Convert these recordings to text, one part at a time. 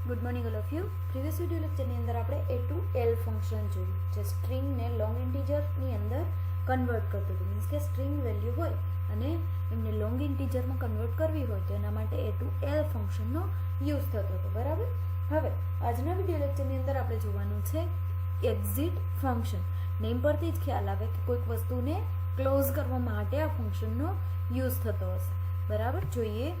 Good morning all of you. Previous video લેક્ચરની અંદર આપણે એ ટુ એલ ફંક્શન જોયું, જે સ્ટ્રિંગને લોંગ ઇન્ટીજરની અંદર કન્વર્ટ કરતું હતું. મીન્સ કે સ્ટ્રિંગ વેલ્યુ હોય અને એમને લોંગ ઇન્ટીજરમાં કન્વર્ટ કરવી હોય તો એના માટે એ ટુ એલ ફંક્શનનો યુઝ થતો હતો. બરાબર. હવે આજના વિડીયો લેક્ચરની અંદર આપણે જોવાનું છે એક્ઝિટ ફંક્શન. નેમ પરથી જ ખ્યાલ આવે કે કોઈક વસ્તુને ક્લોઝ કરવા માટે આ ફંક્શનનો યુઝ થતો હશે. બરાબર. જોઈએ.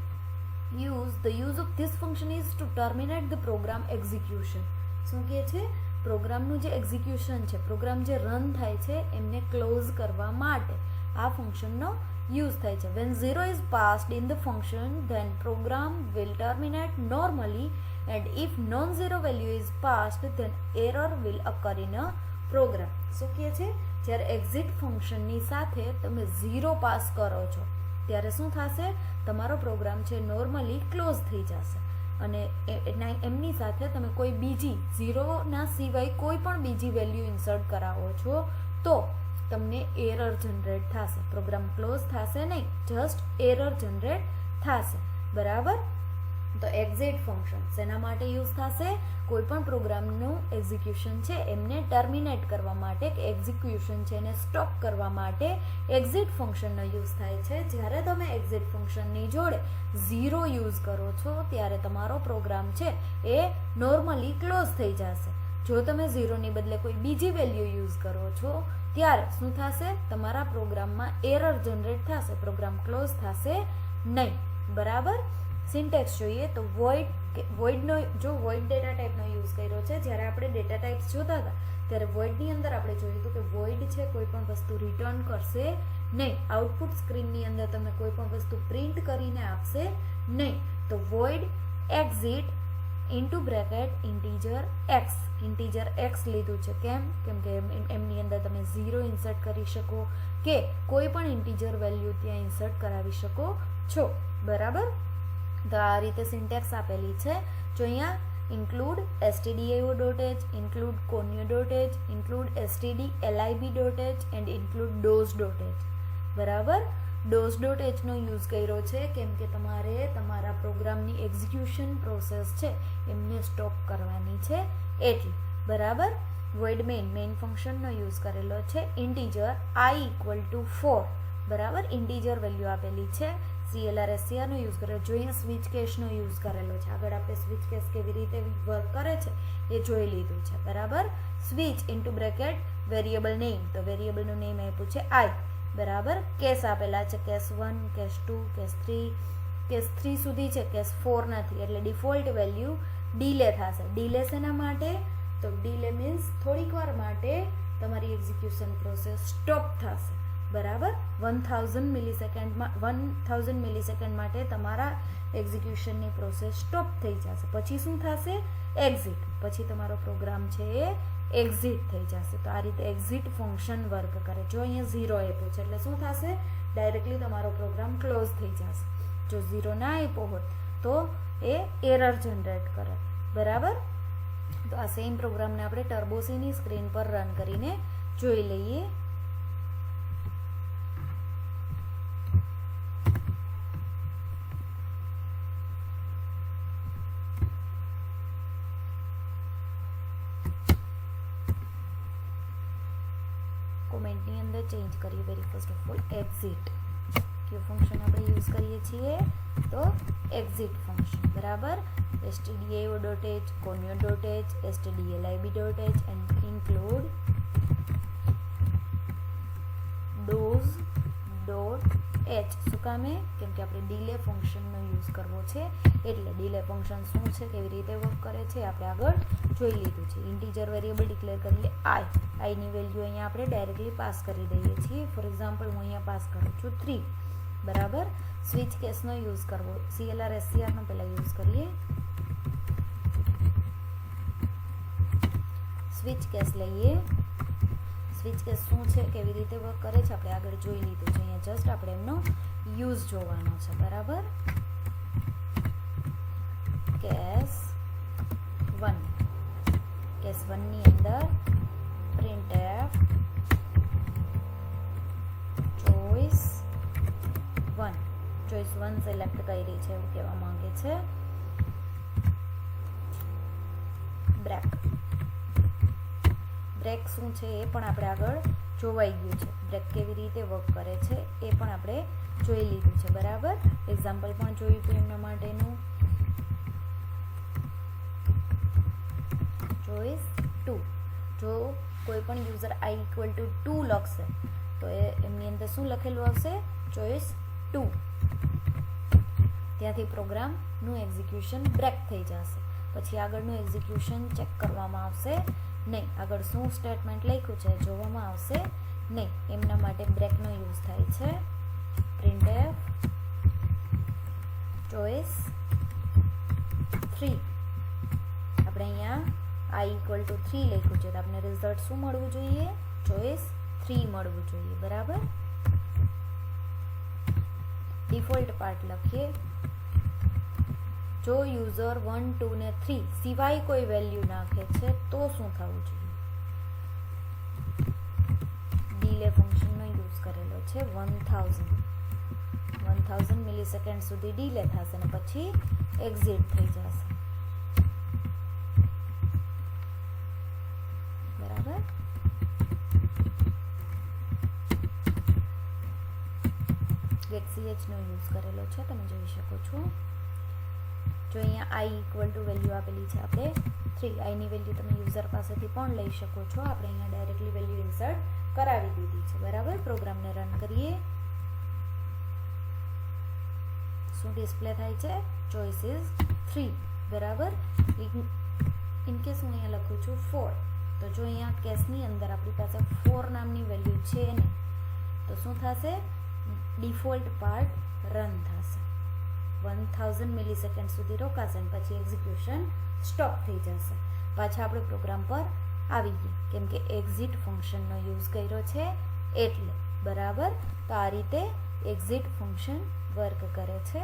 The use of this function is to terminate the program execution. શું કહે છે? પ્રોગ્રામનું જે એક્ઝિક્યુશન છે, પ્રોગ્રામ જે રન થાય છે એમને ક્લોઝ કરવા માટે આ ફંક્શનનો યુઝ થાય છે. When 0 is passed in the function, then program will terminate normally, and if non-zero value is passed, then error will occur in a program. શું કહે છે? જ્યારે એક્ઝિટ ફંક્શનની સાથે તમે 0 પાસ કરો છો ત્યારે શું થશે? તમારો પ્રોગ્રામ છે નોર્મલી ક્લોઝ થઈ જશે અને એમની સાથે તમે કોઈ બીજી 0ના સિવાય કોઈ પણ બીજી વેલ્યુ ઇન્સર્ટ કરાવો છો તો તમને એરર જનરેટ થશે. પ્રોગ્રામ ક્લોઝ થશે નહીં, જસ્ટ એરર જનરેટ થશે. બરાબર. તો એક્ઝિટ ફંક્શન શેના માટે યુઝ થશે? કોઈ પણ પ્રોગ્રામનું એક્ઝિક્યુશન છે એમને ટર્મિનેટ કરવા માટે, કે એક્ઝિક્યુશન છે એને સ્ટોપ કરવા માટે એક્ઝિટ ફંક્શનનો યુઝ થાય છે. જ્યારે તમે એક્ઝિટ ફંક્શનની જોડે 0 યુઝ કરો છો ત્યારે તમારો પ્રોગ્રામ છે એ નોર્મલી ક્લોઝ થઈ જશે. જો તમે 0ની બદલે કોઈ બીજી વેલ્યુ યુઝ કરો છો ત્યારે શું થશે? તમારા પ્રોગ્રામમાં એરર જનરેટ થશે, પ્રોગ્રામ ક્લોઝ થશે નહીં. બરાબર. સિન્ટેક્સ જોઈએ તો વોઇડનો વોઇડ ડેટા ટાઈપનો યુઝ કર્યો છે. જ્યારે આપણે ડેટા ટાઈપ્સ જોતા હતા ત્યારે વોઇડની અંદર આપણે જોયું હતું કે વોઇડ છે કોઈ પણ વસ્તુ રિટર્ન કરશે નહીં, આઉટપુટ સ્ક્રીનની અંદર તમને કોઈ પણ વસ્તુ પ્રિન્ટ કરીને આપશે નહીં. તો void exit into bracket integer x લીધું છે. કેમ કે એમની અંદર તમે 0 ઇન્સર્ટ કરી શકો કે કોઈ પણ ઇન્ટીજર વેલ્યુ ત્યાં ઇન્સર્ટ કરાવી શકો છો. બરાબર. તો આ રીતે સિન્ટેક્સ આપેલી છે. જો અહીંયા include stdio.h, include conio.h, include stdlib.h and include dos.h. બરાબર. dos.h નો યુઝ કર્યો છે કેમ કે તમારે તમારા પ્રોગ્રામની એક્ઝિક્યુશન પ્રોસેસ છે એમને સ્ટોપ કરવાની છે એટલે. બરાબર. વોઇડ મેઇન ફંક્શનનો યુઝ કરેલો છે. Integer i = 4. બરાબર. ઇન્ટીજર વેલ્યુ આપેલી છે. CLR નો યુઝ કર્યો. જો અહીંયા સ્વિચ કેસનો યુઝ કરેલો છે. આગળ આપણે સ્વિચ કેસ કેવી રીતે વર્ક કરે છે એ જોઈ લીધું છે. બરાબર. Switch into bracket variable name, તો વેરિયેબલનું નેમ આપ્યું છે i. બરાબર. કેસ આપેલા છે કેસ 1, કેસ 2, કેસ 3. કેસ 3 સુધી છે, કેસ 4 નથી, એટલે ડિફોલ્ટ વેલ્યુ ડીલે થશે. ડીલે શેના માટે? તો ડીલે મીન્સ થોડીક વાર માટે તમારી એક્ઝિક્યુશન પ્રોસેસ સ્ટોપ થશે. બરાબર. 1000 મિલીસેકન્ડ માટે તમારા એક્ઝિક્યુશનની પ્રોસેસ સ્ટોપ થઈ જશે. પછી શું થશે? એક્ઝિટ. પછી તમારો પ્રોગ્રામ છે એ એક્ઝિટ થઈ જશે. તો આ રીતે એક્ઝિટ ફંક્શન વર્ક કરે. જો અહીંયા 0 આપ્યો છે એટલે શું થશે? ડાયરેક્ટલી તમારો પ્રોગ્રામ ક્લોઝ થઈ જશે. જો 0 ના આપ્યો હોત તો એ એરર જનરેટ કરે. બરાબર. તો આ સેમ પ્રોગ્રામને આપણે ટર્બોસીની સ્ક્રીન પર રન કરીને જોઈ લઈએ. કોમેન્ટની અંદર ચેન્જ કરીએ. Very first of all exit કયું ફંક્શન આપણે યુઝ કરીએ છીએ? તો એક્ઝિટ ફંક્શન. બરાબર. stdio.h, conio.h, stdlib.h and include dos.h. શું કામે? કેમ કે આપણે ડીલે ફંક્શનનો યુઝ કરવો છે એટલે. ડીલે ફંક્શન શું છે, કેવી રીતે વર્ક કરે છે આપણે આગળ જોઈ લીધું છે. ઇન્ટીજર વેરિયેબલ ડિક્લેર કરીએ i ની વેલ્યુ અહીંયા આપણે ડાયરેક્ટલી પાસ કરી દઈએ છીએ. ફોર એક્ઝામ્પલ હું અહીંયા પાસ કરું છું 3. બરાબર. સ્વિચ કેસનો યુઝ કરવો. CLR નો પહેલાં યુઝ કરીએ. સ્વિચ કેસ લઈએ. સ્વિચ કેસ શું છે, કેવી રીતે વર્ક કરે છે આપણે આગળ જોઈ લીધું છે. અહીંયા જસ્ટ આપણે એમનો યુઝ જોવાનો છે. બરાબર. કેસ 1. કેસ 1ની અંદર printf choice 1 સિલેક્ટ કરી છે એવું કહેવા માંગે છે. બ્રેક. બ્રેક શું છે એ પણ આપણે આગળ જોવાઈ ગયું છે. બ્રેક કેવી રીતે વર્ક કરે છે એ પણ આપણે જોઈ લીધું છે, બરાબર. એક્ઝામ્પલ પણ જોયું હતું એમના માટેનું. ચોઈસ 2. જો કોઈ પણ યુઝર i = 2 લખશે તો એમની અંદર શું લખેલું આવશે? ચોઈસ 2. ત્યાંથી પ્રોગ્રામનું એક્ઝિક્યુશન બ્રેક થઈ જશે. પછી આગળનું એક્ઝિક્યુશન ચેક કરવામાં આવશે નહીં. આગળ શું સ્ટેટમેન્ટ લખ્યું છે જોવામાં આવશે નહીં. એમના માટે બ્રેકનો યુઝ થાય છે. printf choice 3. આપણે અહીંયા i = 3 લખ્યું છે તો આપણે રિઝલ્ટ શું મળવું જોઈએ? ચોઈસ 3 મળવું જોઈએ, બરાબર. ડિફોલ્ટ પાર્ટ લખીએ. જો યુઝર 1, 2 ને 3 સિવાય કોઈ વેલ્યુ નાખે છે તો શું થવું જોઈએ? ડીલે ફંક્શનનો યુઝ કરેલો છે. 1000 મિલીસેકન્ડ સુધી ડીલે થશે અને પછી એક્ઝિટ થઈ જશે, બરાબર. getch નો યુઝ કરેલો છે, તમે જોઈ શકો છો. જો અહીંયા i = વેલ્યુ આપેલી છે આપણે 3. i ની વેલ્યુ તમે યુઝર પાસેથી પણ લઈ શકો છો. આપણે અહીંયા ડાયરેક્ટલી વેલ્યુ ઇન્સર્ટ કરાવી દીધી છે, બરાબર. પ્રોગ્રામને રન કરીએ. શું ડિસ્પ્લે થાય છે? ચોઈસ ઇઝ 3, બરાબર. ઇન કેસ હું અહીંયા લખું છું 4 તો જો અહીંયા કેસની અંદર આપણી પાસે 4 નામની વેલ્યુ છે ને તો શું થશે? ડિફોલ્ટ પાર્ટ રન થશે. 1000 મિલીસેકન્ડ સુધી રોકાશે અને પછી એક્ઝિક્યુશન સ્ટોપ થઈ જશે. પાછા આપણે પ્રોગ્રામ પર આવી ગયા કેમ કે એક્ઝિટ ફંક્શનનો યુઝ કર્યો છે એટલે, બરાબર. તો આ રીતે એક્ઝિટ ફંક્શન વર્ક કરે છે.